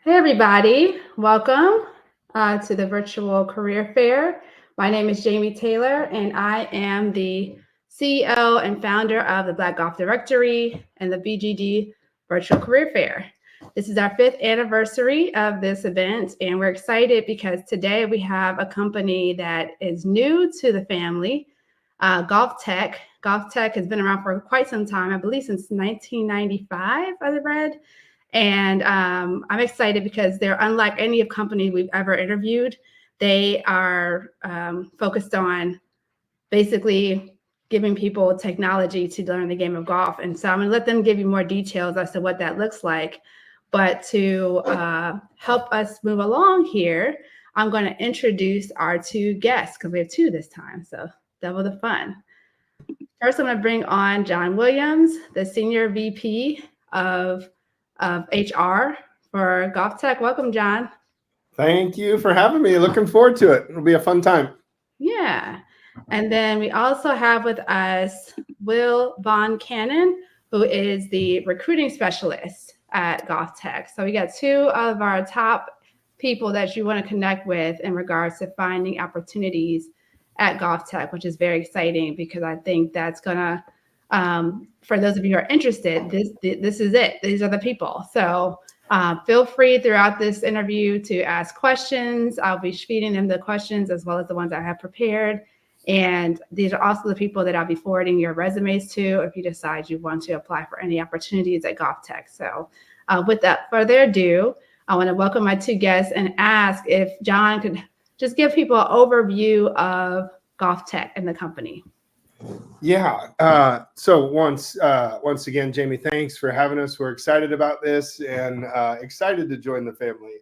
Hey, everybody. Welcome to the virtual career fair. My name is Jamie Taylor, and I am the CEO and founder of the Black Golf Directory and the BGD Virtual Career Fair. This is our fifth anniversary of this event, and we're excited because today we have a company that is new to the family, Golftec. Golftec has been around for quite some time, I believe since 1995, I read. And I'm excited because they're unlike any of company we've ever interviewed. They are focused on basically giving people technology to learn the game of golf. And so I'm going to let them give you more details as to what that looks like. But to help us move along here, I'm going to introduce our two guests because we have two this time. So double the fun. First, I'm going to bring on John Williams, the Senior VP of HR for Golftec. Welcome, John. Thank you for having me. Looking forward to it. It'll be a fun time. Yeah. And then we also have with us Will Von Cannon, who is the recruiting specialist at Golftec. So we got two of our top people that you want to connect with in regards to finding opportunities at Golftec, which is very exciting because I think that's going to for those of you who are interested, this is it. These are the people. So feel free throughout this interview to ask questions. I'll be feeding them the questions as well as the ones I have prepared. And these are also the people that I'll be forwarding your resumes to if you decide you want to apply for any opportunities at Golftec. So without further ado, I want to welcome my two guests and ask if John could just give people an overview of Golftec and the company. Yeah. So once again, Jamie, thanks for having us. We're excited about this and excited to join the family.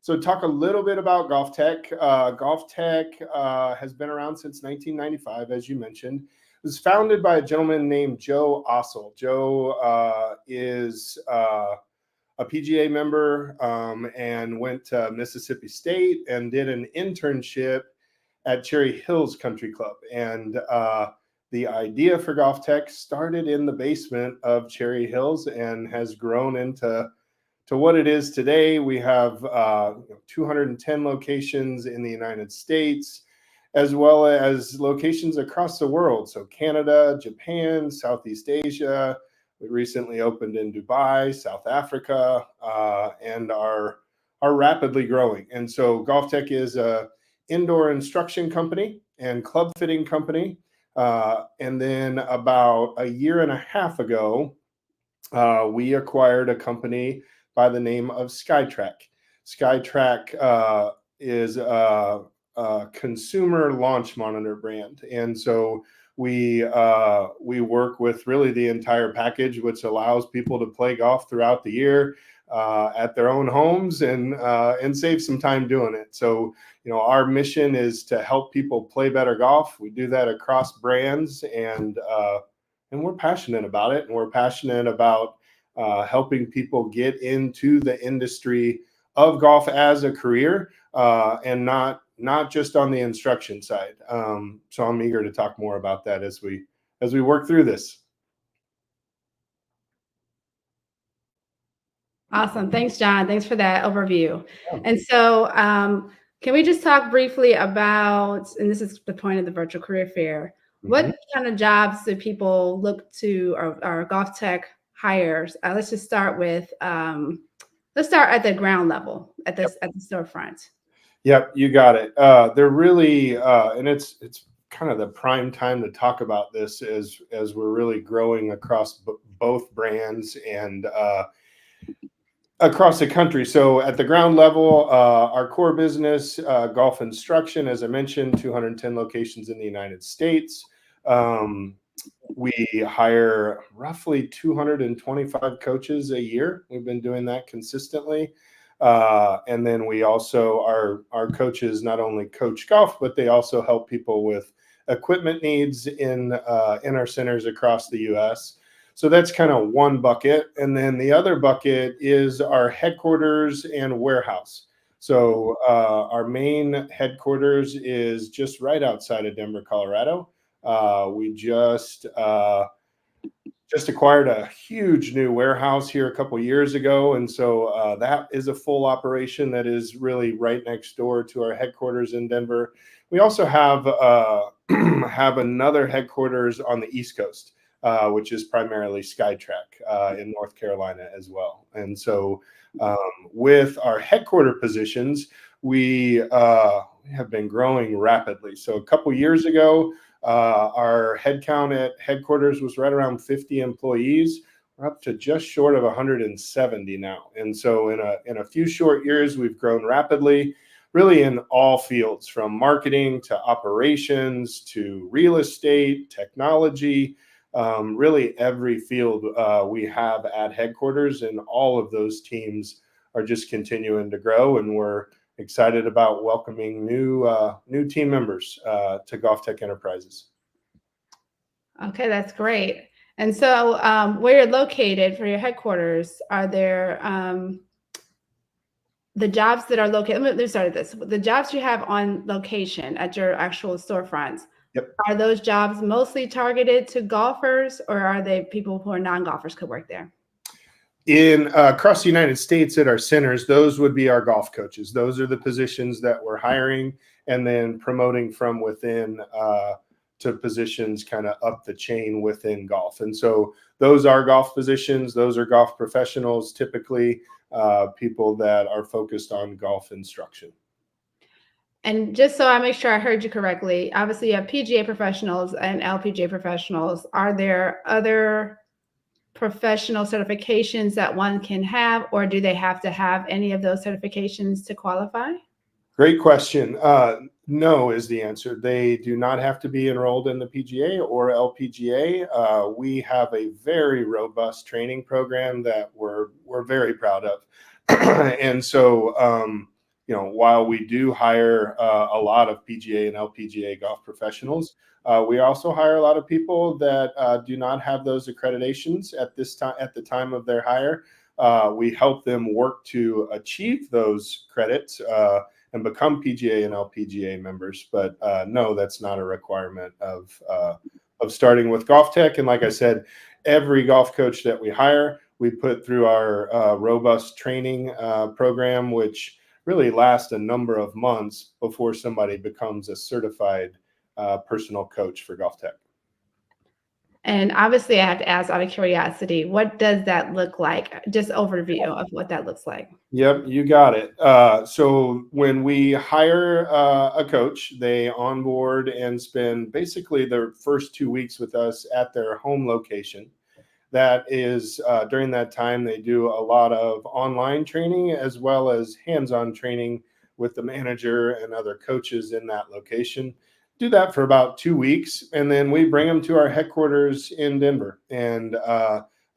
So talk a little bit about Golftec. Golftec has been around since 1995, as you mentioned. It was founded by a gentleman named Joe Ossel. Joe is a PGA member and went to Mississippi State and did an internship at Cherry Hills Country Club. And the idea for Golftec started in the basement of Cherry Hills and has grown into what it is today. We have 210 locations in the United States, as well as locations across the world. So Canada, Japan, Southeast Asia. We recently opened in Dubai, South Africa, and are rapidly growing. And so Golftec is a indoor instruction company and club fitting company. And then about a year and a half ago, we acquired a company by the name of SkyTrack. SkyTrack is a consumer launch monitor brand. And so we work with really the entire package, which allows people to play golf throughout the year at their own homes and save some time doing it. So, our mission is to help people play better golf. We do that across brands, and we're passionate about it. And we're passionate about helping people get into the industry of golf as a career and not just on the instruction side. So I'm eager to talk more about that as we work through this. Awesome. Thanks, John. Thanks for that overview. And so can we just talk briefly about, and this is the point of the virtual career fair, what kind of jobs do people look to or Golftec hires? Let's just start with, let's start at the ground level, at the storefront. Yep, you got it. They're really, and it's kind of the prime time to talk about this as we're really growing across both brands and across the country. So at the ground level, our core business, golf instruction, as I mentioned, 210 locations in the United States. We hire roughly 225 coaches a year. We've been doing that consistently. And then we also, our coaches not only coach golf, but they also help people with equipment needs in our centers across the U.S. So that's kind of one bucket. And then the other bucket is our headquarters and warehouse. So our main headquarters is just right outside of Denver, Colorado. We just just acquired a huge new warehouse here a couple years ago, and so that is a full operation that is really right next door to our headquarters in Denver. We also have have another headquarters on the East Coast, which is primarily Skytrack in North Carolina as well. And so with our headquarter positions, we have been growing rapidly. So a couple years ago, our headcount at headquarters was right around 50 employees. We're up to just short of 170 now. And so in a few short years, we've grown rapidly, really in all fields, from marketing to operations to real estate, technology, really every field we have at headquarters, and all of those teams are just continuing to grow, and we're excited about welcoming new team members to Golftec Enterprises. Okay, that's great. And so, where you're located for your headquarters, are there the jobs that are located? Let me start with this. The jobs you have on location at your actual storefronts, Yep. are those jobs mostly targeted to golfers, or are they people who are non-golfers could work there? In across the United States at our centers, those would be our golf coaches. Those are the positions that we're hiring and then promoting from within to positions kind of up the chain within golf. And so those are golf positions. Those are golf professionals, typically people that are focused on golf instruction. And just so I make sure I heard you correctly, obviously you have PGA professionals and LPGA professionals. Are there other professional certifications that one can have, or do they have to have any of those certifications to qualify? Great question. No is the answer. They do not have to be enrolled in the PGA or LPGA. We have a very robust training program that we're very proud of. And so, while we do hire a lot of PGA and LPGA golf professionals, we also hire a lot of people that do not have those accreditations at this time. At the time of their hire, we help them work to achieve those credits and become PGA and LPGA members. But no, that's not a requirement of starting with Golftec. And like I said, every golf coach that we hire, we put through our robust training program, which really lasts a number of months before somebody becomes a certified personal coach for Golftec. And obviously, I have to ask out of curiosity, what does that look like? Just overview of what that looks like. Yep, you got it. So when we hire a coach, they onboard and spend basically their first 2 weeks with us at their home location. That is, during that time, they do a lot of online training as well as hands-on training with the manager and other coaches in that location. Do that for about 2 weeks, and then we bring them to our headquarters in Denver. And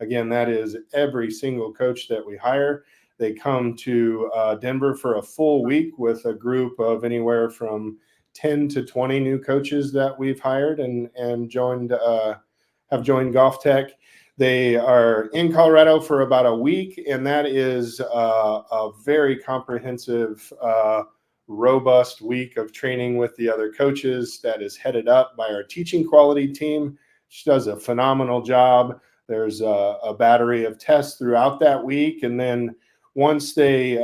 again, that is every single coach that we hire. They come to Denver for a full week with a group of anywhere from 10 to 20 new coaches that we've hired and have joined Golftec. They are in Colorado for about a week, and that is a very comprehensive, robust week of training with the other coaches that is headed up by our teaching quality team, which does a phenomenal job. There's a battery of tests throughout that week, and then once they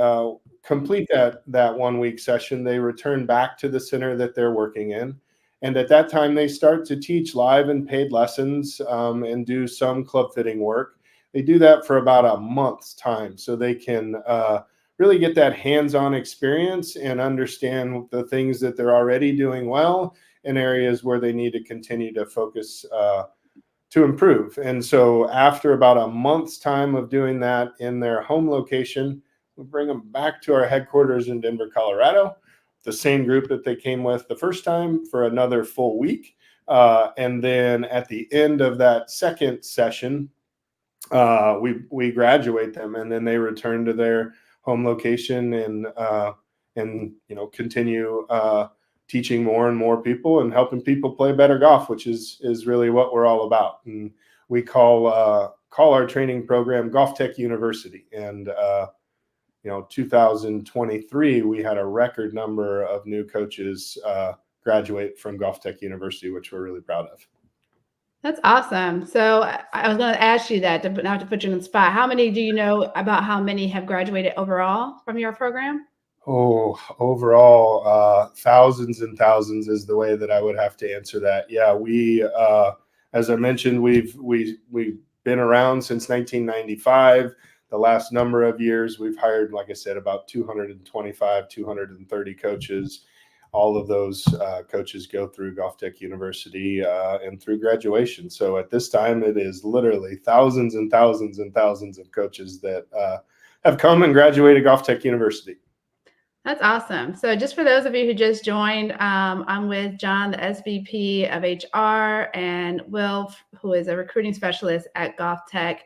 complete that 1 week session, they return back to the center that they're working in. And at that time, they start to teach live and paid lessons and do some club fitting work. They do that for about a month's time so they can really get that hands-on experience and understand the things that they're already doing well and areas where they need to continue to focus to improve. And so after about a month's time of doing that in their home location, we bring them back to our headquarters in Denver, Colorado, the same group that they came with the first time for another full week. And then at the end of that second session, we graduate them, and then they return to their home location and continue teaching more and more people and helping people play better golf, which is really what we're all about. And we call our training program Golftec University. And 2023, we had a record number of new coaches graduate from Golftec University, which we're really proud of. That's awesome. So I was going to ask you that, not to put you on the spot. How many do you know about how many have graduated overall from your program? Oh, overall, thousands and thousands is the way that I would have to answer that. Yeah, as I mentioned, we've been around since 1995. The last number of years, we've hired, like I said, about 225, 230 coaches. All of those coaches go through Golftec University and through graduation. So at this time, it is literally thousands and thousands and thousands of coaches that have come and graduated Golftec University. That's awesome. So, just for those of you who just joined, I'm with John, the SVP of HR, and Will, who is a recruiting specialist at Golftec.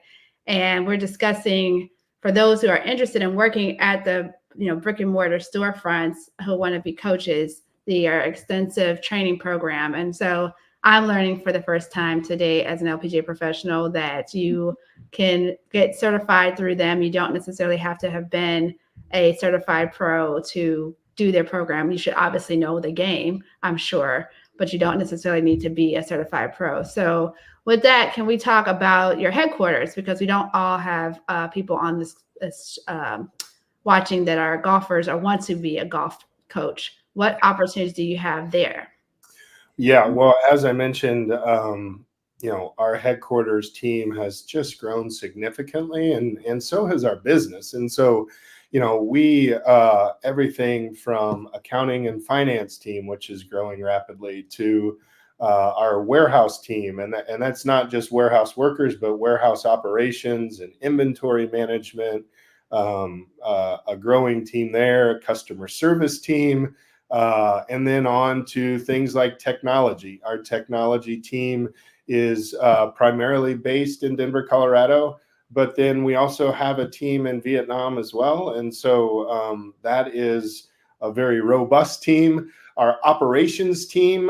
And we're discussing, for those who are interested in working at the brick and mortar storefronts who want to be coaches, the extensive training program. And so I'm learning for the first time today as an LPGA professional that you can get certified through them. You don't necessarily have to have been a certified pro to do their program. You should obviously know the game, I'm sure, but you don't necessarily need to be a certified pro. So with that, can we talk about your headquarters? Because we don't all have people on this watching that are golfers or want to be a golf coach. What opportunities do you have there? Yeah, well, as I mentioned, our headquarters team has just grown significantly, and so has our business. And so, we everything from accounting and finance team, which is growing rapidly, to our warehouse team, and that's not just warehouse workers, but warehouse operations and inventory management. A growing team there, customer service team. And then on to things like technology. Our technology team is primarily based in Denver, Colorado, but then we also have a team in Vietnam as well. And so that is a very robust team. Our operations team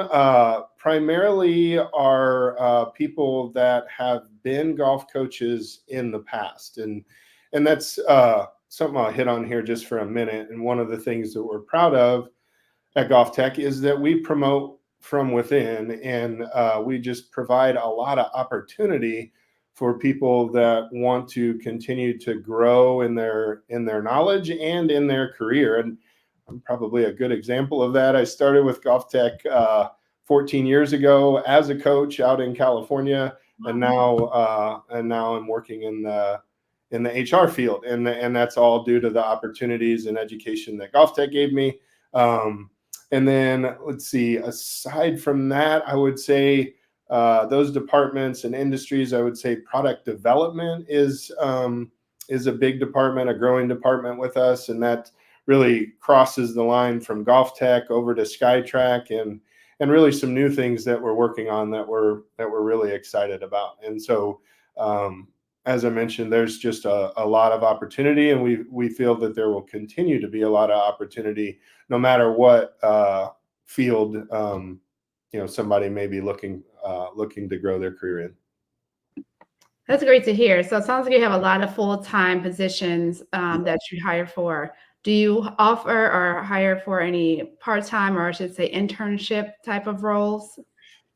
primarily are people that have been golf coaches in the past. And that's something I'll hit on here just for a minute. And one of the things that we're proud of at Golftec is that we promote from within, and we just provide a lot of opportunity for people that want to continue to grow in their knowledge and in their career. And I'm probably a good example of that. I started with Golftec 14 years ago as a coach out in California, and now I'm working in the HR field, and that's all due to the opportunities and education that Golftec gave me. And then let's see, aside from that, I would say those departments and industries, I would say product development is a big department, a growing department with us. And that really crosses the line from Golftec over to SkyTrack and really some new things that we're working on that we're really excited about. And so, as I mentioned, there's just a lot of opportunity, and we feel that there will continue to be a lot of opportunity, no matter what field somebody may be looking to grow their career in. That's great to hear. So it sounds like you have a lot of full-time positions that you hire for. Do you offer or hire for any part-time, or I should say internship type of roles?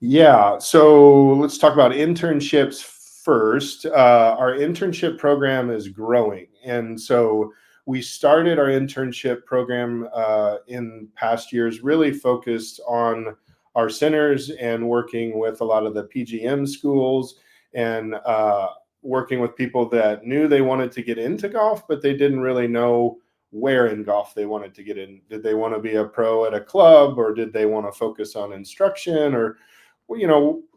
Yeah, so let's talk about internships first. Our internship program is growing, and so we started our internship program in past years, really focused on our centers and working with a lot of the PGM schools and working with people that knew they wanted to get into golf, but they didn't really know where in golf they wanted to get in. Did they want to be a pro at a club, or did they want to focus on instruction, or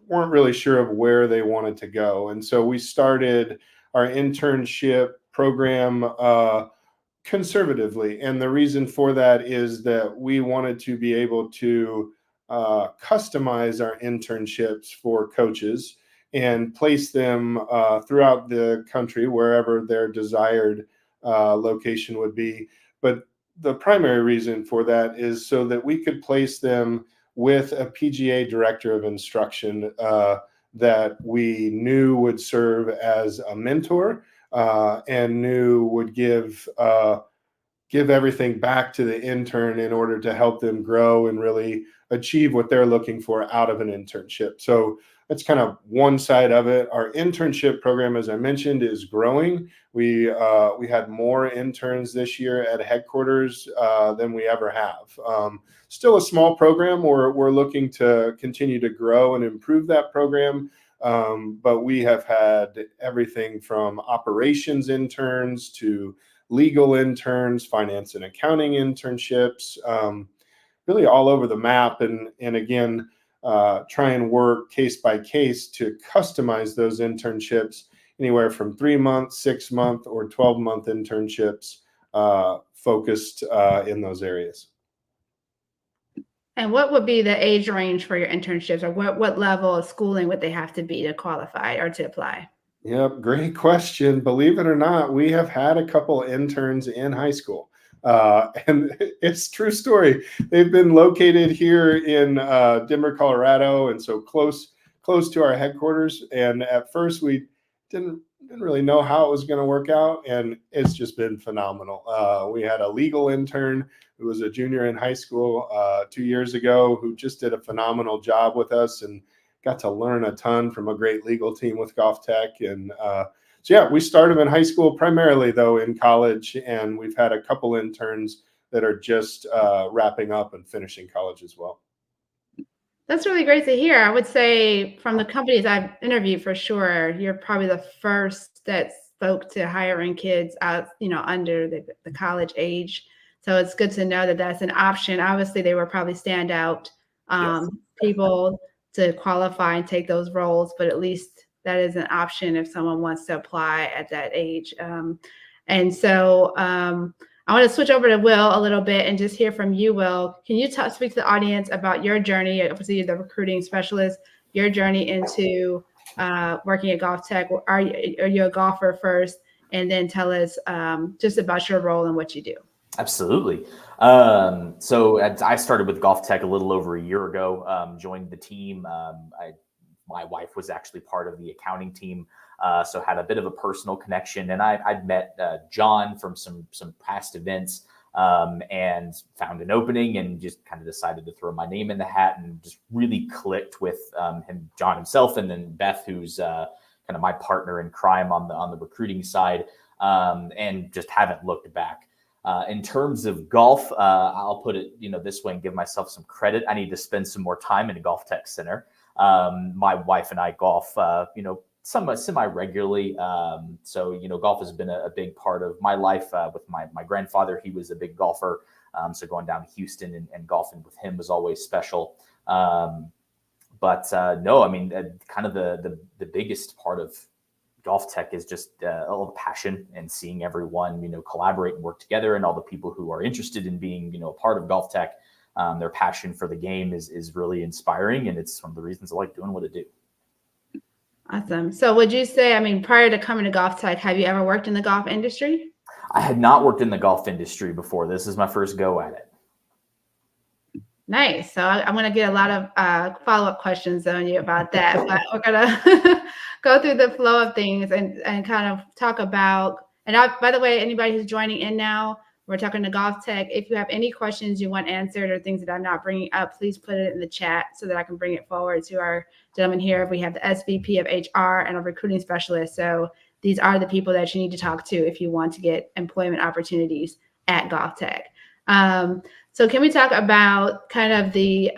weren't really sure of where they wanted to go. And so we started our internship program conservatively. And the reason for that is that we wanted to be able to customize our internships for coaches and place them throughout the country, wherever their desired location would be. But the primary reason for that is so that we could place them with a PGA director of instruction that we knew would serve as a mentor and knew would give everything back to the intern in order to help them grow and really achieve what they're looking for out of an internship. So that's kind of one side of it. Our internship program, as I mentioned, is growing. We had more interns this year at headquarters than we ever have. Still a small program. We're looking to continue to grow and improve that program. But we have had everything from operations interns to legal interns, finance and accounting internships, really all over the map. And again, try and work case by case to customize those internships, anywhere from 3-month, 6-month, or 12-month internships focused in those areas. And what would be the age range for your internships, or what level of schooling would they have to be to qualify or to apply? Yep, great question. Believe it or not, we have had a couple interns in high school. And it's true story. They've been located here in Denver, Colorado, and so close to our headquarters. And at first, we didn't really know how it was going to work out, and it's just been phenomenal. We had a legal intern who was a junior in high school 2 years ago, who just did a phenomenal job with us and got to learn a ton from a great legal team with Golftec. And so yeah, we started in high school primarily, though, in college, and we've had a couple interns that are just wrapping up and finishing college as well. That's really great to hear. I would say from the companies I've interviewed, for sure, you're probably the first that spoke to hiring kids out, under the college age. So it's good to know that that's an option. Obviously, they were probably standout Yes. people to qualify and take those roles, but at least that is an option if someone wants to apply at that age. And so I want to switch over to Will a little bit and just hear from you, Will. Can you speak to the audience about your journey? Obviously, you're the recruiting specialist, your journey into working at Golftec. Are you a golfer first? And then tell us just about your role and what you do. Absolutely. So I started with Golftec a little over a year ago, joined the team. My wife was actually part of the accounting team, so had a bit of a personal connection. And I'd met John from some past events and found an opening and just kind of decided to throw my name in the hat, and just really clicked with John himself, and then Beth, who's kind of my partner in crime on the recruiting side, and just haven't looked back. In terms of golf, I'll put it this way and give myself some credit. I need to spend some more time in a Golftec center. My wife and I golf, somewhat semi-regularly. So golf has been a big part of my life. With my grandfather, he was a big golfer. So going down to Houston and golfing with him was always special. But no, I mean, kind of the biggest part of Golftec is just all the passion and seeing everyone, collaborate and work together, and all the people who are interested in being, a part of Golftec. Their passion for the game is really inspiring, and it's one of the reasons I like doing what I do. Awesome. So would you say, prior to coming to Golftec, have you ever worked in the golf industry? I had not worked in the golf industry before. This is my first go at it. Nice. So I'm going to get a lot of follow-up questions on you about that, but we're going to go through the flow of things and kind of talk about, and by the way, anybody who's joining in now, we're talking to Golftec. If you have any questions you want answered or things that I'm not bringing up, please put it in the chat so that I can bring it forward to our gentleman here. We have the SVP of HR and a recruiting specialist. So these are the people that you need to talk to if you want to get employment opportunities at Golftec. So can we talk about kind of the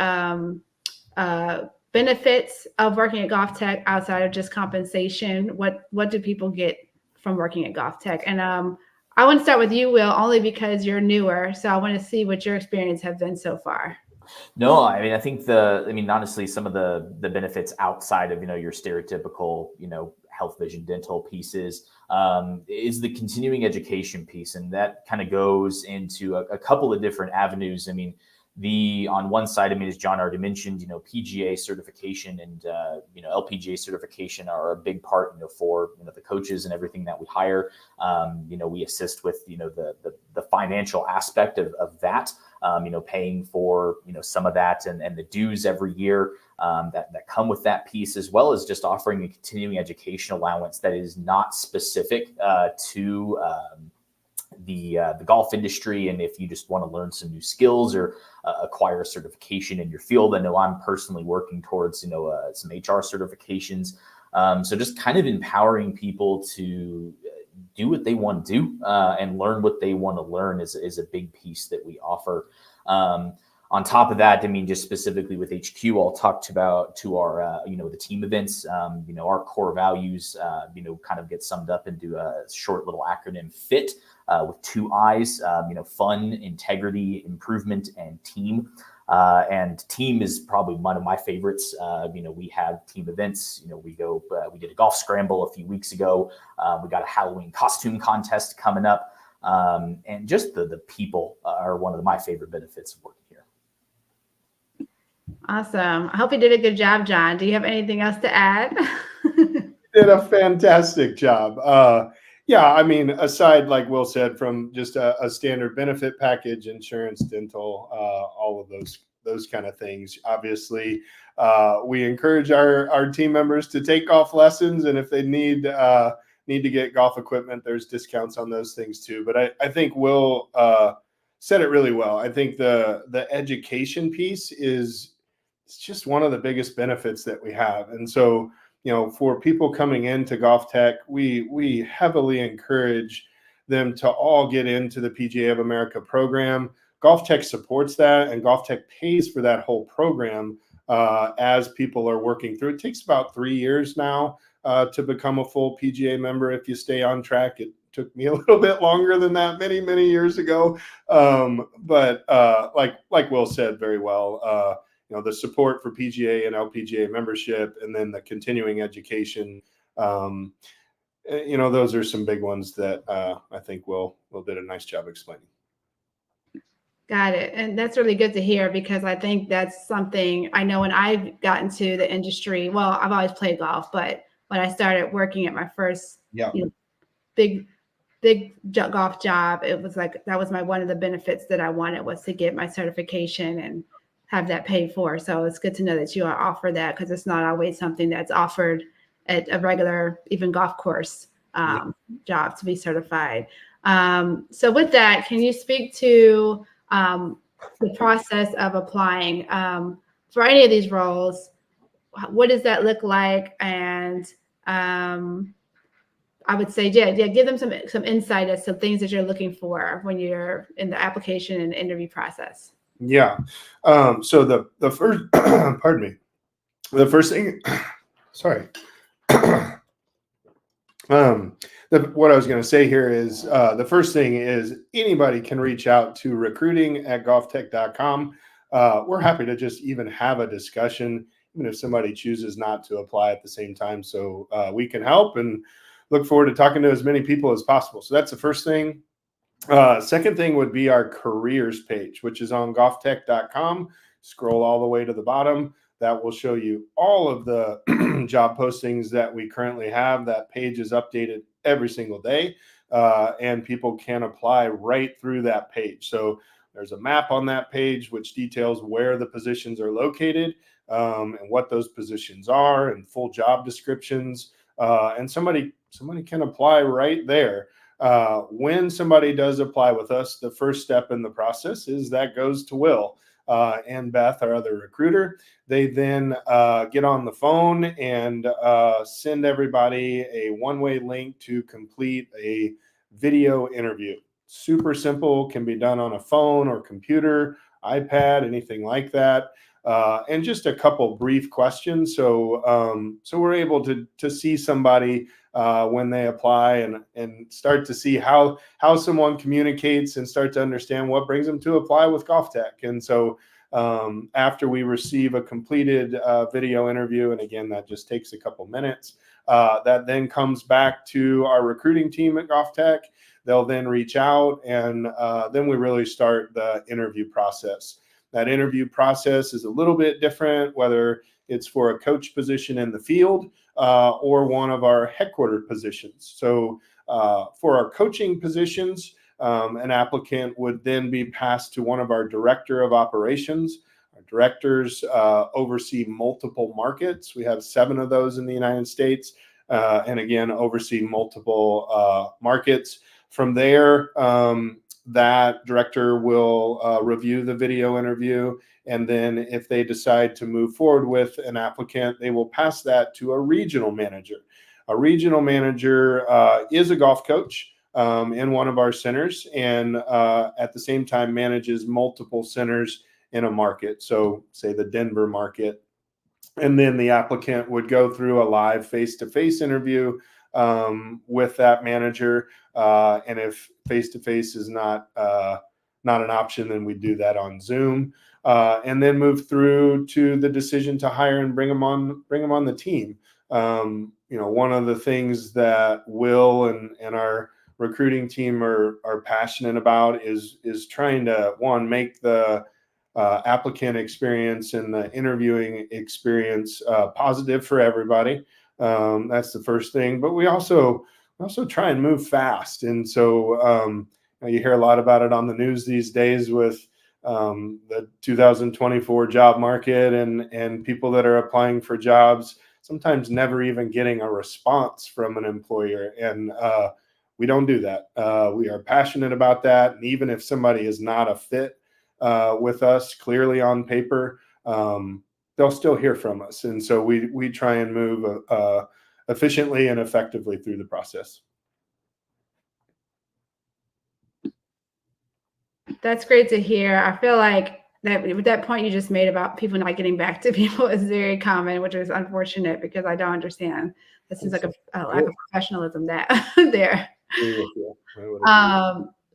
benefits of working at Golftec outside of just compensation? What do people get from working at Golftec? And I want to start with you, Will, only because you're newer. So I want to see what your experience has been so far. No, I think honestly, some of the benefits outside of, your stereotypical, health, vision, dental pieces is the continuing education piece. And that kind of goes into a couple of different avenues. On one side, as John already mentioned, PGA certification and, LPGA certification are a big part, for, the coaches and everything that we hire. We assist with, the financial aspect of that, paying for, some of that and the dues every year that come with that piece, as well as just offering a continuing education allowance that is not specific to the golf industry, and if you just want to learn some new skills or acquire a certification in your field. I know I'm personally working towards some HR certifications. So just kind of empowering people to do what they want to do and learn what they want to learn is a big piece that we offer. On top of that, I mean, just specifically with HQ, I'll talk about our, the team events, our core values, kind of get summed up into a short little acronym FIT with 2 I's, fun, integrity, improvement, and team. And team is probably one of my favorites. We have team events. We did a golf scramble a few weeks ago. We got a Halloween costume contest coming up. And just the people are one of my favorite benefits of working here. Awesome. I hope you did a good job, John. Do you have anything else to add? Did a fantastic job. Yeah, I mean, aside, like Will said, from just a standard benefit package, insurance, dental, all of those kind of things. Obviously, we encourage our team members to take golf lessons, and if they need to get golf equipment, there's discounts on those things too. But I think Will said it really well. I think the education piece it's just one of the biggest benefits that we have, and so. For people coming into Golftec, we heavily encourage them to all get into the PGA of America program. Golftec supports that, and Golftec pays for that whole program as people are working through. It takes about 3 years now to become a full PGA member if you stay on track. It took me a little bit longer than that many years ago. But like Will said very well, the support for PGA and LPGA membership, and then the continuing education. Those are some big ones that I think Will did a nice job explaining. Got it. And that's really good to hear, because I think that's something I know when I've gotten to the industry. Well, I've always played golf, but when I started working at my first big golf job, it was like that was one of the benefits that I wanted, was to get my certification and have that paid for. So it's good to know that you offer that, because it's not always something that's offered at a regular, even golf course job, to be certified. So with that, can you speak to the process of applying for any of these roles? What does that look like? And I would say, give them some insight as to things that you're looking for when you're in the application and interview process. Yeah. So the first, pardon me, the first thing, sorry. What I was going to say here is the first thing is anybody can reach out to recruiting@golftec.com. We're happy to just even have a discussion, even if somebody chooses not to apply at the same time. So we can help, and look forward to talking to as many people as possible. So that's the first thing. Second thing would be our careers page, which is on golftec.com. Scroll all the way to the bottom. That will show you all of the job postings that we currently have. That page is updated every single day, and people can apply right through that page. So there's a map on that page which details where the positions are located and what those positions are, and full job descriptions. And somebody can apply right there. When somebody does apply with us, the first step in the process is that goes to Will and Beth, our other recruiter. They then get on the phone and send everybody a one-way link to complete a video interview. Super simple, can be done on a phone or computer, iPad, anything like that. And just a couple brief questions. So we're able to see somebody when they apply and start to see how someone communicates and start to understand what brings them to apply with Golftec. And so after we receive a completed video interview, and again, that just takes a couple minutes, that then comes back to our recruiting team at Golftec. They'll then reach out, and then we really start the interview process. That interview process is a little bit different, whether it's for a coach position in the field or one of our headquarter positions. So for our coaching positions, an applicant would then be passed to one of our director of operations. Our directors oversee multiple markets. We have 7 of those in the United States, and again, oversee multiple markets. From there, that director will review the video interview. And then if they decide to move forward with an applicant, they will pass that to a regional manager. A regional manager is a golf coach in one of our centers, and at the same time manages multiple centers in a market. So say the Denver market. And then the applicant would go through a live face-to-face interview with that manager. And if face-to-face is not an option, then we do that on Zoom. And then move through to the decision to hire and bring them on the team. One of the things that Will and our recruiting team are passionate about is trying to, one, make the applicant experience and the interviewing experience positive for everybody. That's the first thing. But we also try and move fast. And so you hear a lot about it on the news these days with the 2024 job market and people that are applying for jobs, sometimes never even getting a response from an employer. And we don't do that. We are passionate about that. And even if somebody is not a fit with us clearly on paper, they'll still hear from us. And so we try and move efficiently and effectively through the process. That's great to hear. I feel like that point you just made about people not getting back to people is very common, which is unfortunate because I don't understand. This is like a lack of professionalism there.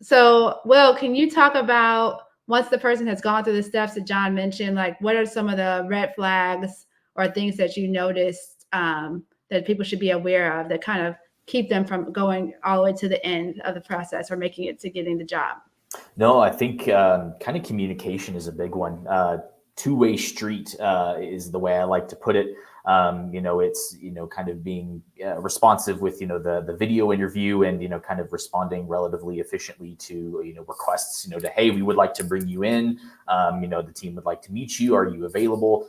So, Will, can you talk about, once the person has gone through the steps that John mentioned, like what are some of the red flags or things that you noticed that people should be aware of that kind of keep them from going all the way to the end of the process or making it to getting the job? No, I think kind of communication is a big one. Two-way street is the way I like to put it. It's, kind of being responsive with, the video interview and, kind of responding relatively efficiently to, requests, to, hey, we would like to bring you in. The team would like to meet you. Are you available?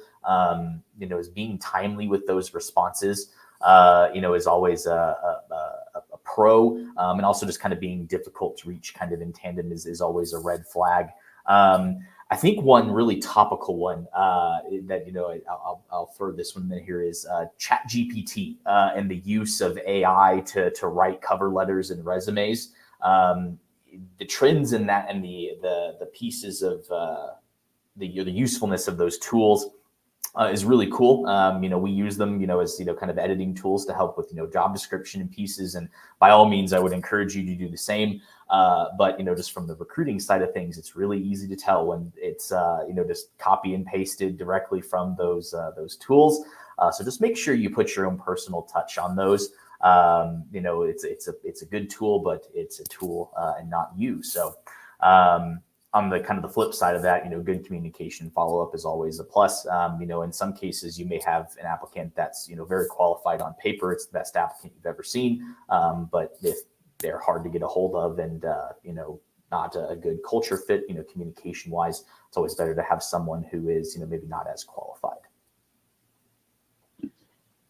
Is being timely with those responses, is always a pro, and also just kind of being difficult to reach kind of in tandem is always a red flag. I think one really topical one that, I'll throw this one in here is ChatGPT and the use of AI to write cover letters and resumes. The trends in that and the pieces of the usefulness of those tools is really cool. We use them, as, kind of editing tools to help with, job description and pieces. And by all means, I would encourage you to do the same. But, just from the recruiting side of things, it's really easy to tell when it's, just copy and pasted directly from those tools. So just make sure you put your own personal touch on those. It's a good tool, but it's a tool and not you. So, on the kind of the flip side of that, good communication follow-up is always a plus. In some cases you may have an applicant that's, very qualified on paper. It's the best applicant you've ever seen. But if they're hard to get a hold of and, not a good culture fit, communication wise, it's always better to have someone who is, maybe not as qualified.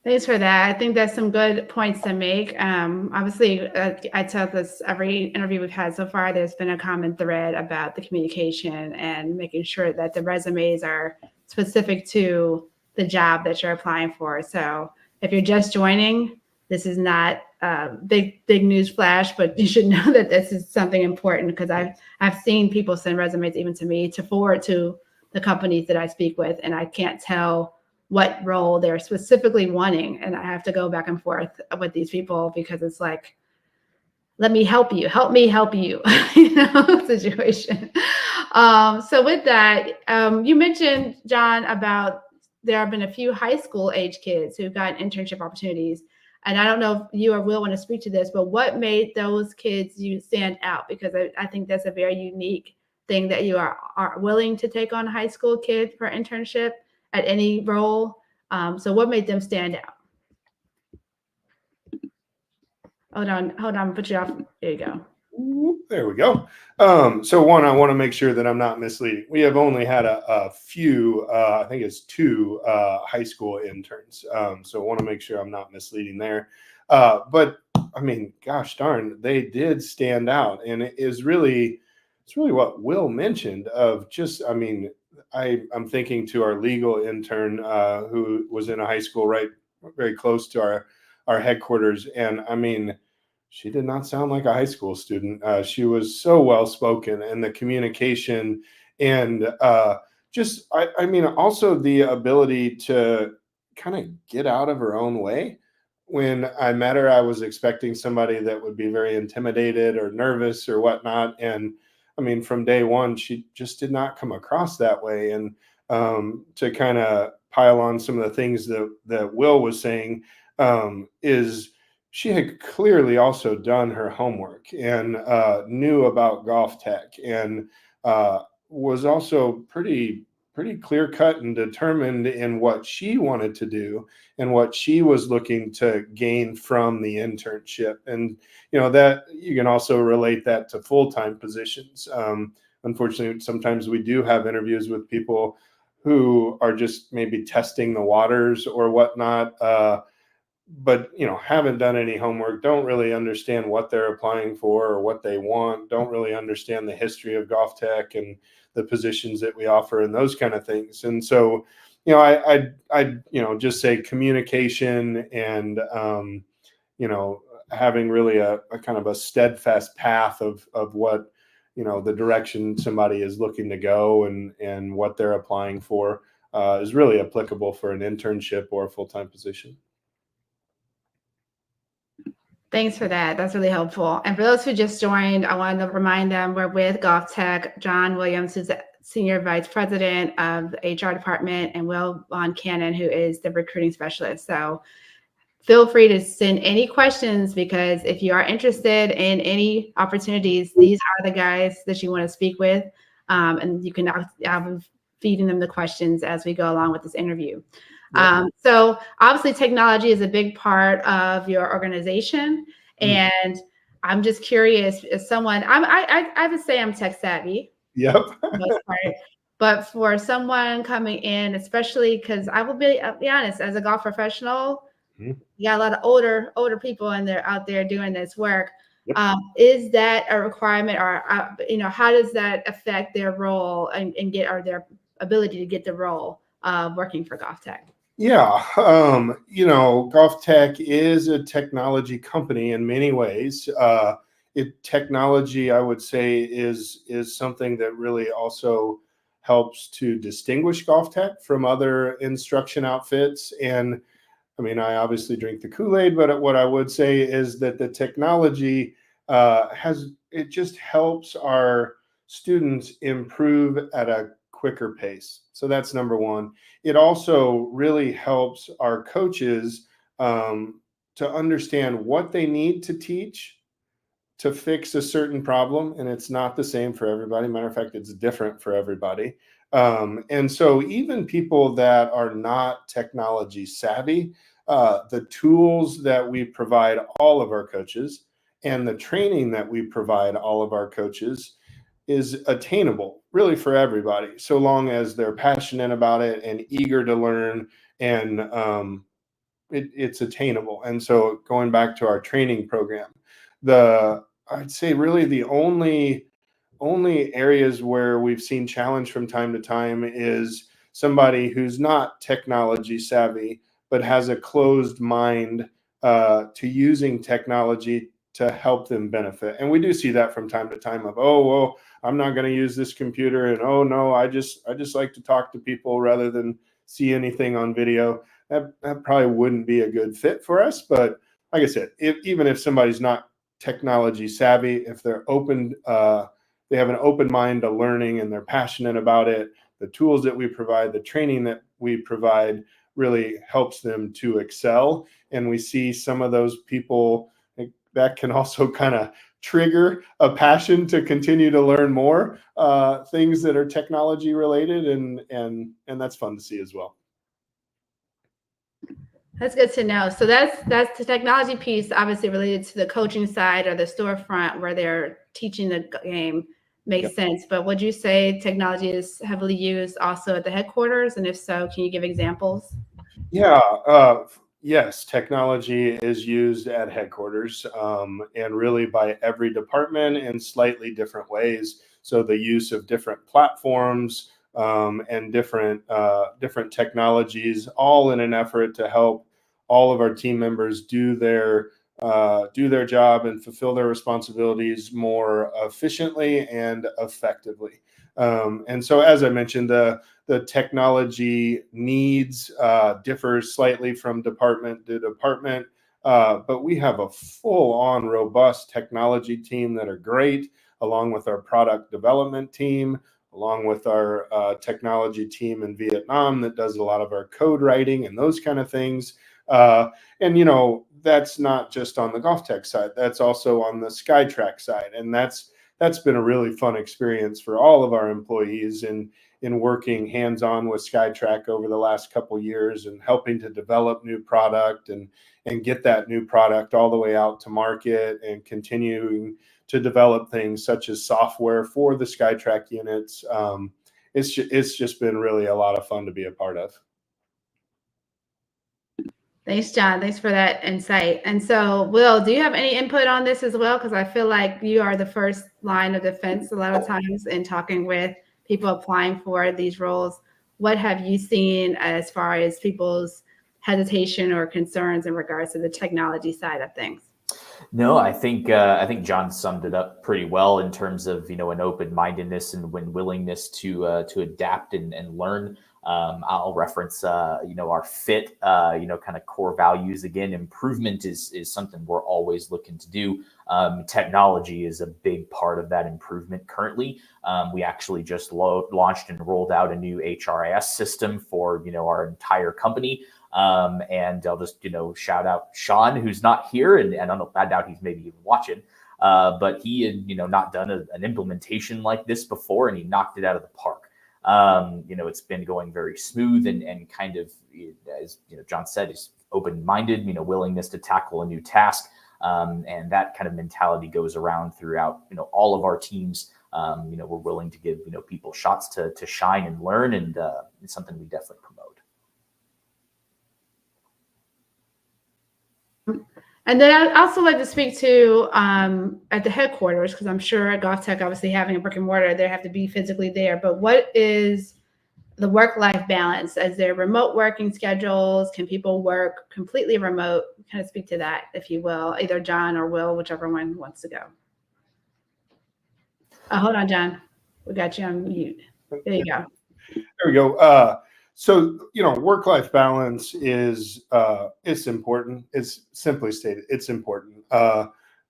Thanks for that. I think that's some good points to make. Obviously, I tell this every interview we've had so far, there's been a common thread about the communication and making sure that the resumes are specific to the job that you're applying for. So if you're just joining, this is not big news flash, but you should know that this is something important because I've seen people send resumes even to me to forward to the companies that I speak with, and I can't tell what role they're specifically wanting. And I have to go back and forth with these people because it's like, let me help you, help me help you, situation. So with that, you mentioned, John, about there have been a few high school age kids who've got internship opportunities. And I don't know if you or Will want to speak to this, but what made those kids you stand out? Because I think that's a very unique thing that you are willing to take on a high school kid for internship at any role. So what made them stand out? Hold on, put you off. There you go. There we go. So one, I want to make sure that I'm not misleading. We have only had a few, I think it's 2 high school interns. So I want to make sure I'm not misleading there. But I mean, gosh darn, they did stand out. And it's really what Will mentioned of just, I mean, I'm thinking to our legal intern who was in a high school very close to our headquarters. And I mean, she did not sound like a high school student. She was so well spoken, and the communication and I mean, also the ability to kind of get out of her own way. When I met her, I was expecting somebody that would be very intimidated or nervous or whatnot. And I mean, from day one, she just did not come across that way. And to kind of pile on some of the things that Will was saying, is she had clearly also done her homework and knew about Golftec, and was also pretty clear cut and determined in what she wanted to do and what she was looking to gain from the internship. And that you can also relate that to full-time positions. Unfortunately, sometimes we do have interviews with people who are just maybe testing the waters or whatnot, but haven't done any homework, don't really understand what they're applying for or what they want, don't really understand the history of Golftec and the positions that we offer and those kind of things. And so, I just say communication and having really a kind of a steadfast path of what the direction somebody is looking to go and what they're applying for is really applicable for an internship or a full-time position. Thanks for that. That's really helpful. And for those who just joined, I wanted to remind them we're with Golftec. John Williams, who's the Senior Vice President of the HR Department, and Will Von Cannon, who is the Recruiting Specialist. So feel free to send any questions, because if you are interested in any opportunities, these are the guys that you want to speak with. And you can have feeding them the questions as we go along with this interview. So obviously technology is a big part of your organization. And I'm just curious, as someone, I would say I'm tech savvy. Yep. For the most part. But for someone coming in, especially because I'll be honest, as a golf professional, you got a lot of older people and they're out there doing this work. Yep. Is that a requirement, or how does that affect their role and their ability to get the role of working for Golftec? Yeah, Golftec is a technology company in many ways. Technology, I would say, is something that really also helps to distinguish Golftec from other instruction outfits. And I mean, I obviously drink the Kool-Aid, but what I would say is that the technology just helps our students improve at a quicker pace. So that's number one. It also really helps our coaches to understand what they need to teach to fix a certain problem. And it's not the same for everybody. Matter of fact, it's different for everybody. And so even people that are not technology savvy, the tools that we provide all of our coaches and the training that we provide all of our coaches is attainable really for everybody, so long as they're passionate about it and eager to learn, and it's attainable. And so going back to our training program, I'd say really the only areas where we've seen challenge from time to time is somebody who's not technology savvy but has a closed mind to using technology to help them benefit. And we do see that from time to time of, oh, well, I'm not going to use this computer, and oh no, I just like to talk to people rather than see anything on video. That probably wouldn't be a good fit for us. But like I said, even if somebody's not technology savvy, if they're open, they have an open mind to learning and they're passionate about it, the tools that we provide, the training that we provide really helps them to excel. And we see some of those people that can also kind of trigger a passion to continue to learn more things that are technology related, and that's fun to see as well. That's good to know. So that's the technology piece, obviously related to the coaching side or the storefront where they're teaching the game. Makes sense. But would you say technology is heavily used also at the headquarters? And if so, can you give examples? Yeah. Yes, technology is used at headquarters, and really by every department in slightly different ways. So the use of different platforms, and different technologies, all in an effort to help all of our team members do their job and fulfill their responsibilities more efficiently and effectively. And so, as I mentioned, the technology needs differ slightly from department to department, but we have a full-on robust technology team that are great, along with our product development team, along with our technology team in Vietnam that does a lot of our code writing and those kind of things. And that's not just on the Golftec side; that's also on the SkyTrack side, and that's been a really fun experience for all of our employees in working hands-on with SkyTrack over the last couple years and helping to develop new product and get that new product all the way out to market and continuing to develop things such as software for the SkyTrack units. It's just been really a lot of fun to be a part of. Thanks, John. Thanks for that insight. And so, Will, do you have any input on this as well? Because I feel like you are the first line of defense a lot of times in talking with people applying for these roles. What have you seen as far as people's hesitation or concerns in regards to the technology side of things? No, I think John summed it up pretty well in terms of an open-mindedness and willingness to adapt and learn. I'll reference our fit kind of core values again. Improvement is something we're always looking to do. Technology is a big part of that improvement. Currently, we actually just launched and rolled out a new HRIS system for our entire company. And I'll just, shout out Sean, who's not here, and I doubt he's maybe even watching, but he had, not done an implementation like this before, and he knocked it out of the park. It's been going very smooth and kind of, as John said, is open-minded, willingness to tackle a new task. And that kind of mentality goes around throughout, all of our teams. We're willing to give, people shots to shine and learn, and it's something we definitely promote. And then I'd also like to speak to at the headquarters, because I'm sure at Golftec, obviously having a brick and mortar, they have to be physically there. But what is the work-life balance? As there remote working schedules, can people work completely remote? Kind of speak to that, if you will, either John or Will, whichever one wants to go. Hold on, John. We got you on mute. There you go. There we go. So, work-life balance is it's important. It's simply stated, it's important.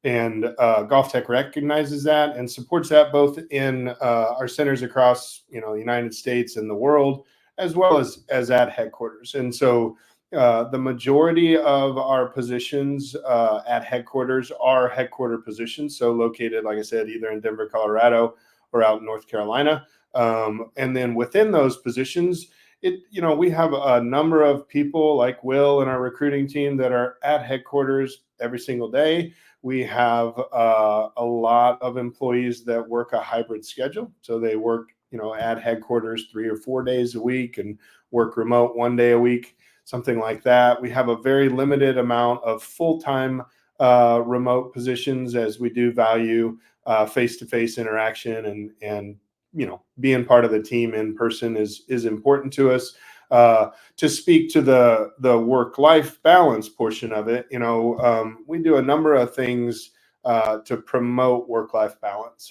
And Golftec recognizes that and supports that both in our centers across, the United States and the world, as well as at headquarters. And so the majority of our positions at headquarters are headquarter positions. So located, like I said, either in Denver, Colorado, or out in North Carolina. And then within those positions, we have a number of people like Will and our recruiting team that are at headquarters every single day. We have a lot of employees that work a hybrid schedule. So they work, at headquarters 3 or 4 days a week and work remote 1 day a week, something like that. We have a very limited amount of full-time remote positions, as we do value face-to-face interaction, and being part of the team in person is important to us. To speak to the work-life balance portion of it, we do a number of things to promote work-life balance.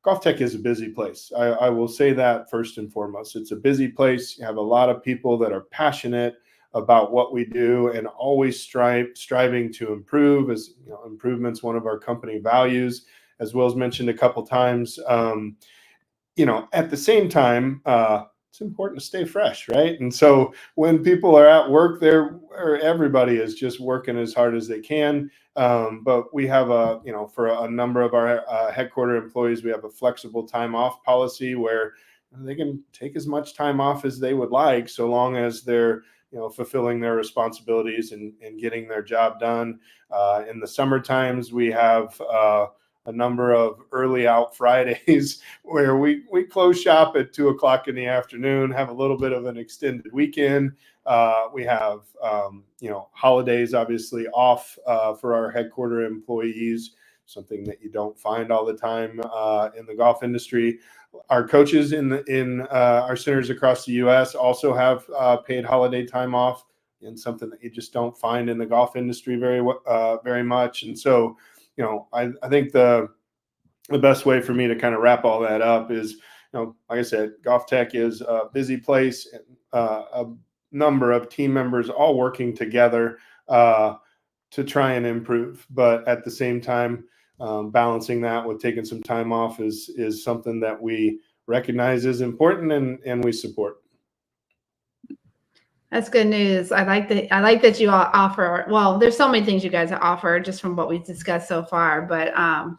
Golftec is a busy place. I will say that first and foremost. It's a busy place. You have a lot of people that are passionate about what we do and always striving to improve. As improvement's one of our company values, as Will's mentioned a couple times. At the same time, it's important to stay fresh, right? And so when people are at work, everybody is just working as hard as they can. But we have for a number of our headquarter employees, we have a flexible time off policy where they can take as much time off as they would like, so long as they're fulfilling their responsibilities and getting their job done. In the summer times, we have a number of early out Fridays where we close shop at 2 o'clock in the afternoon, have a little bit of an extended weekend. We have, holidays obviously off for our headquarter employees, something that you don't find all the time in the golf industry. Our coaches in our centers across the U.S. also have paid holiday time off, and something that you just don't find in the golf industry very much. And so, I think the best way for me to kind of wrap all that up is, like I said, Golftec is a busy place, a number of team members all working together to try and improve. But at the same time, balancing that with taking some time off is something that we recognize is important and we support. That's good news. I like that you all offer. Well, there's so many things you guys offer just from what we've discussed so far, but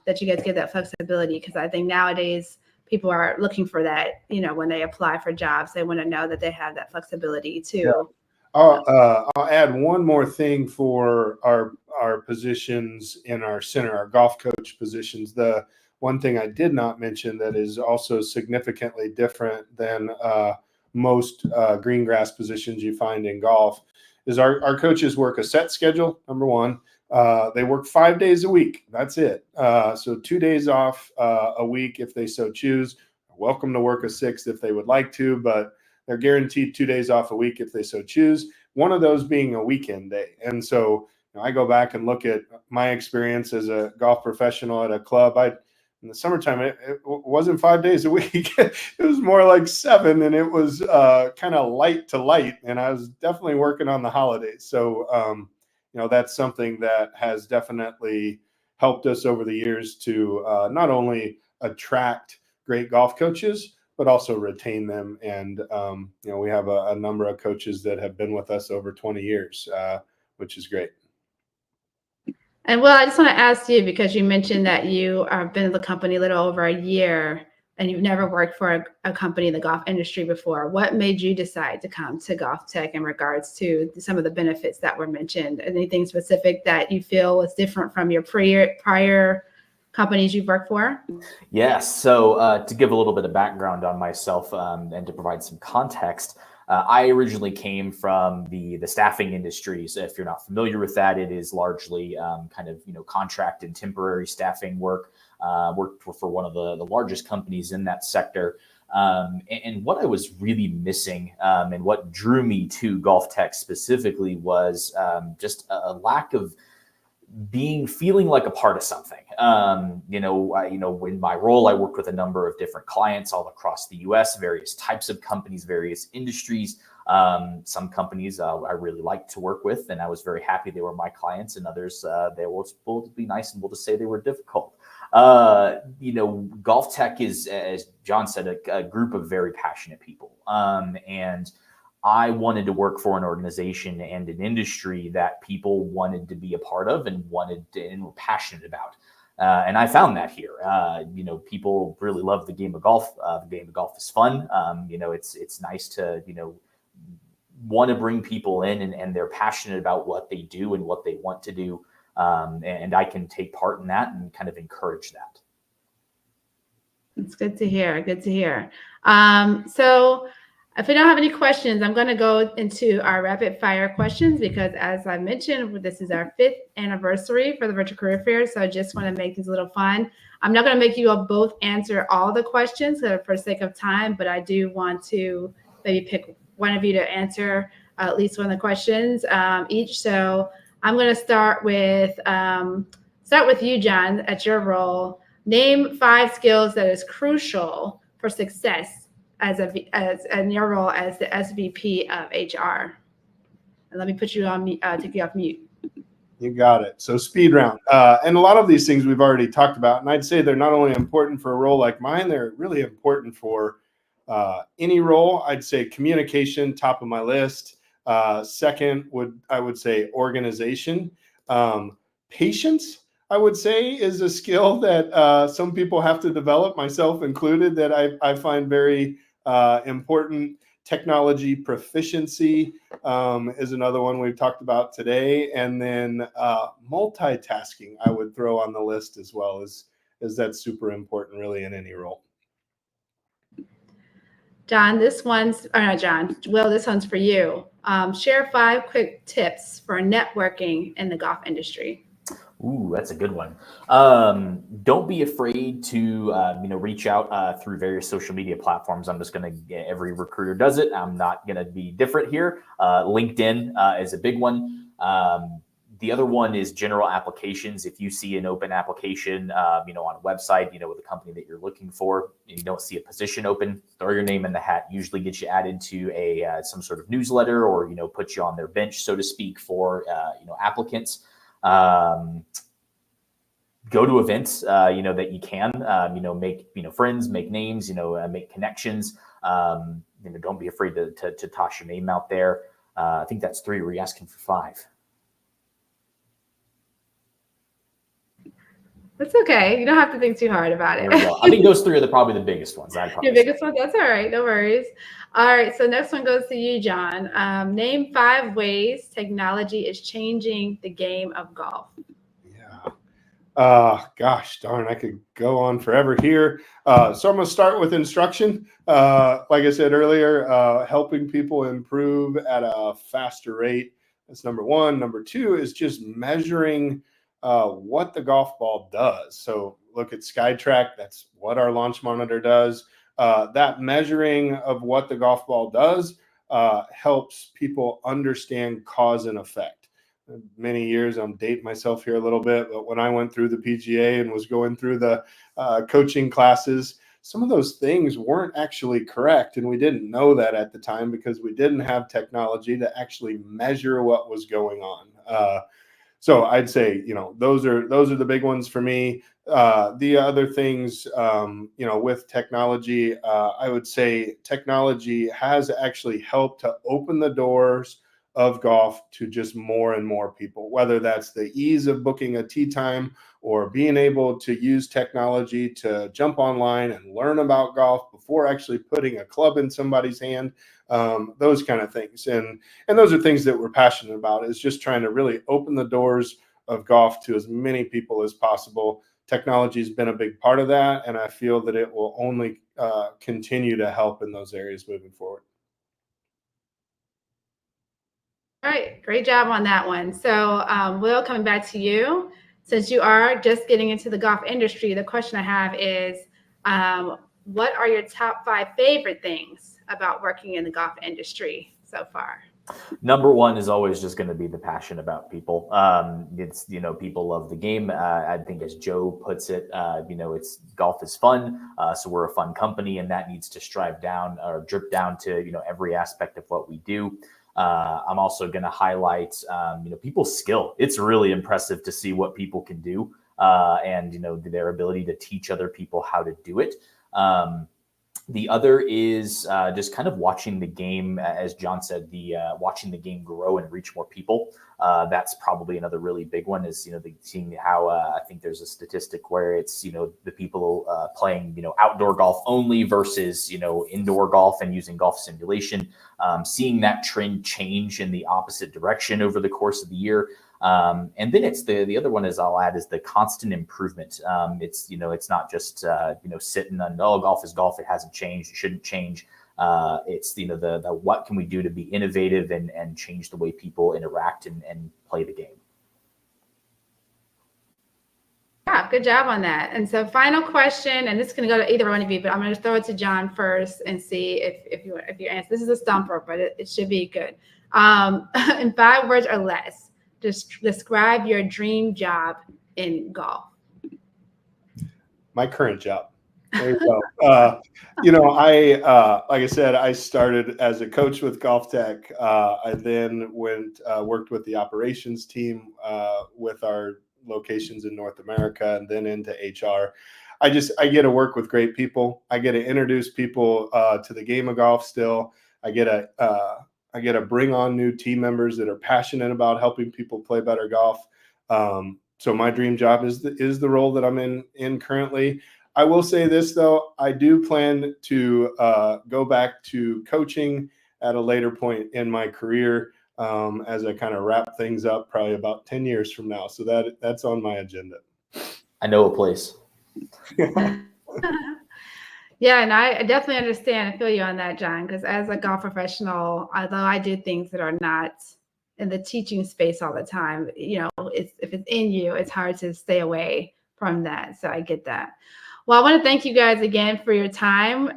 that you guys get that flexibility, because I think nowadays people are looking for that. When they apply for jobs, they want to know that they have that flexibility too. Yeah. I'll add one more thing for our positions in our center, our golf coach positions. The one thing I did not mention that is also significantly different than most green grass positions you find in golf is our coaches work a set schedule. Number one, they work 5 days a week. That's it. So 2 days off a week if they so choose. Welcome to work a sixth if they would like to, but they're guaranteed 2 days off a week if they so choose, one of those being a weekend day. And so I go back and look at my experience as a golf professional at a club. In the summertime, it wasn't 5 days a week. It was more like 7, and it was kind of light to light. And I was definitely working on the holidays. So, that's something that has definitely helped us over the years to not only attract great golf coaches, but also retain them. And, we have a number of coaches that have been with us over 20 years, which is great. And I just want to ask you, because you mentioned that you have been in the company a little over a year and you've never worked for a company in the golf industry before. What made you decide to come to Golftec in regards to some of the benefits that were mentioned? Anything specific that you feel was different from your prior companies you've worked for? Yes. So to give a little bit of background on myself and to provide some context, I originally came from the staffing industry. So if you're not familiar with that, it is largely contract and temporary staffing work. Worked for one of the largest companies in that sector. And what I was really missing and what drew me to Golftec specifically was just a lack of feeling like a part of something. In my role, I worked with a number of different clients all across the US, various types of companies, various industries. Some companies I really liked to work with, and I was very happy they were my clients, and others, they will be nice and we'll just say they were difficult. Golftec is, as John said, a group of very passionate people. And I wanted to work for an organization and an industry that people wanted to be a part of and were passionate about. And I found that here. People really love the game of golf. The game of golf is fun. It's nice to, want to bring people in and they're passionate about what they do and what they want to do. And I can take part in that and kind of encourage that. It's good to hear. Good to hear. So if we don't have any questions, I'm going to go into our rapid fire questions because, as I mentioned, this is our 5th anniversary for the Virtual Career Fair. So I just want to make this a little fun. I'm not going to make you all both answer all the questions for sake of time, but I do want to maybe pick one of you to answer at least one of the questions each. So I'm going to start with you, John, at your role. Name 5 skills that is crucial for success as in your role as the SVP of HR. And let me put you on take you off mute. You got it. So speed round. And a lot of these things we've already talked about. And I'd say they're not only important for a role like mine, they're really important for any role. I'd say communication, top of my list. Second I would say organization. Patience, I would say, is a skill that some people have to develop, myself included, that I find very important. Technology proficiency is another one we've talked about today. And then multitasking, I would throw on the list as well is that's super important really in any role. John, this one's, or not John, Will, this one's for you. Share 5 quick tips for networking in the golf industry. Ooh, that's a good one. Don't be afraid to reach out through various social media platforms. I'm just going to, every recruiter does it. I'm not going to be different here. LinkedIn is a big one. The other one is general applications. If you see an open application, on a website, with a company that you're looking for, and you don't see a position open, throw your name in the hat. Usually gets you added to a some sort of newsletter, or put you on their bench, so to speak, for applicants. Go to events, that you can, make, friends, make names, make connections. Don't be afraid to toss your name out there. I think that's 3. Were you asking for 5? That's okay. You don't have to think too hard about it. I think those 3 are probably the biggest ones. Your biggest one? That's all right. No worries. All right. So next one goes to you, John. Name 5 ways technology is changing the game of golf. Yeah. Gosh darn, I could go on forever here. So I'm going to start with instruction. Like I said earlier, helping people improve at a faster rate. That's number 1. Number 2 is just measuring what the golf ball does. So look at SkyTrack. That's what our launch monitor does. That measuring of what the golf ball does helps people understand cause and effect. Many years, I'm dating myself here a little bit, but when I went through the PGA and was going through the coaching classes, some of those things weren't actually correct. And we didn't know that at the time because we didn't have technology to actually measure what was going on. So I'd say, those are the big ones for me. The other things, with technology, I would say technology has actually helped to open the doors of golf to just more and more people, whether that's the ease of booking a tee time or being able to use technology to jump online and learn about golf before actually putting a club in somebody's hand. Those kind of things. And those are things that we're passionate about, is just trying to really open the doors of golf to as many people as possible. Technology has been a big part of that, and I feel that it will only continue to help in those areas moving forward. All right, great job on that one. So, Will, coming back to you, since you are just getting into the golf industry, the question I have is, what are your top 5 favorite things about working in the golf industry so far? Number 1 is always just going to be the passion about people. It's, people love the game. I think, as Joe puts it, it's golf is fun. So we're a fun company, and that needs to strive down or drip down to, every aspect of what we do. I'm also going to highlight, people's skill. It's really impressive to see what people can do, and, their ability to teach other people how to do it. The other is just kind of watching the game, as John said, watching the game grow and reach more people. That's probably another really big one, is, seeing how I think there's a statistic where it's, the people playing, outdoor golf only versus, indoor golf and using golf simulation, seeing that trend change in the opposite direction over the course of the year. And then it's the other one, is I'll add, is the constant improvement. It's, it's not just, sitting on, golf is golf. It hasn't changed. It shouldn't change. It's, the what can we do to be innovative and change the way people interact and play the game. Yeah, good job on that. And so, final question, and this is going to go to either one of you, but I'm going to throw it to John first and see if you answer. This is a stumper, but it should be good. In 5 words or less, just describe your dream job in golf. My current job. There you go. Like I said, I started as a coach with Golftec. I then worked with the operations team with our locations in North America, and then into HR. I get to work with great people. I get to introduce people to the game of golf still. I get to bring on new team members that are passionate about helping people play better golf. So my dream job is the role that I'm in currently. I will say this, though, I do plan to go back to coaching at a later point in my career, as I kind of wrap things up, probably about 10 years from now. So that's on my agenda. I know a place. Yeah, and I definitely understand and feel you on that, John, because as a golf professional, although I do things that are not in the teaching space all the time, if it's in you, it's hard to stay away from that. So I get that. Well, I want to thank you guys again for your time.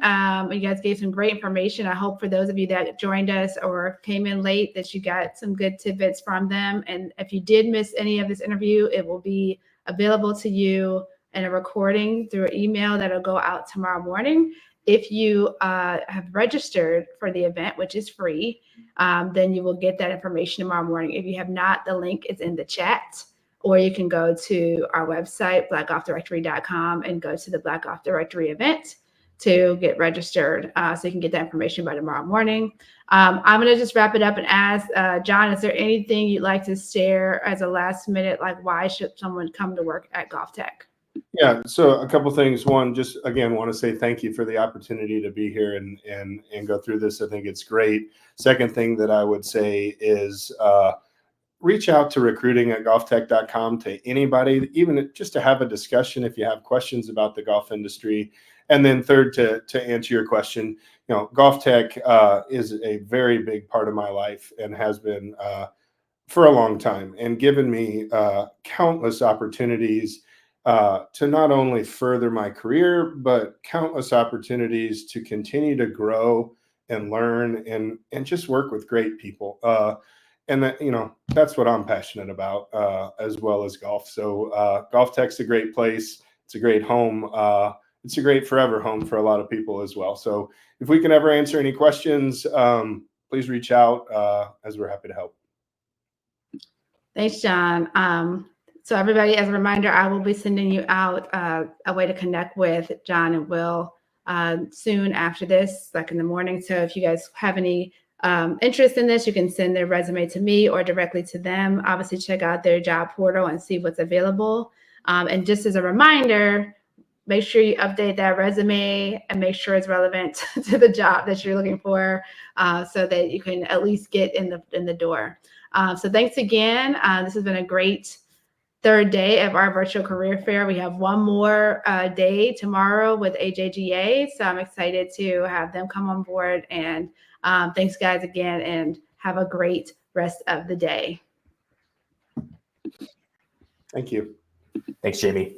You guys gave some great information. I hope for those of you that joined us or came in late that you got some good tidbits from them. And if you did miss any of this interview, it will be available to you and a recording through an email that'll go out tomorrow morning. If you have registered for the event, which is free, then you will get that information tomorrow morning. If you have not, the link is in the chat, or you can go to our website, blackgolfdirectory.com, and go to the Black Golf Directory event to get registered, so you can get that information by tomorrow morning. I'm going to just wrap it up and ask, John, is there anything you'd like to share as a last minute, like why should someone come to work at Golftec? Yeah, so a couple things. One, just again, want to say thank you for the opportunity to be here and go through this. I think it's great. Second thing that I would say is reach out to recruiting@golftec.com to anybody, even just to have a discussion if you have questions about the golf industry. And then third, to answer your question, Golftec is a very big part of my life and has been for a long time, and given me countless opportunities to not only further my career, but countless opportunities to continue to grow and learn and just work with great people. And that, that's what I'm passionate about, as well as golf. So Golftec's a great place. It's a great home. It's a great forever home for a lot of people as well. So if we can ever answer any questions, please reach out, as we're happy to help. Thanks, John. So everybody, as a reminder, I will be sending you out a way to connect with John and Will soon after this, like in the morning. So if you guys have any interest in this, you can send their resume to me or directly to them. Obviously, check out their job portal and see what's available. And just as a reminder, make sure you update that resume and make sure it's relevant to the job that you're looking for, so that you can at least get in the door. So thanks again. This has been a great third day of our virtual career fair. We have one more day tomorrow with AJGA. So I'm excited to have them come on board. And thanks, guys, again, and have a great rest of the day. Thank you. Thanks, Jamie.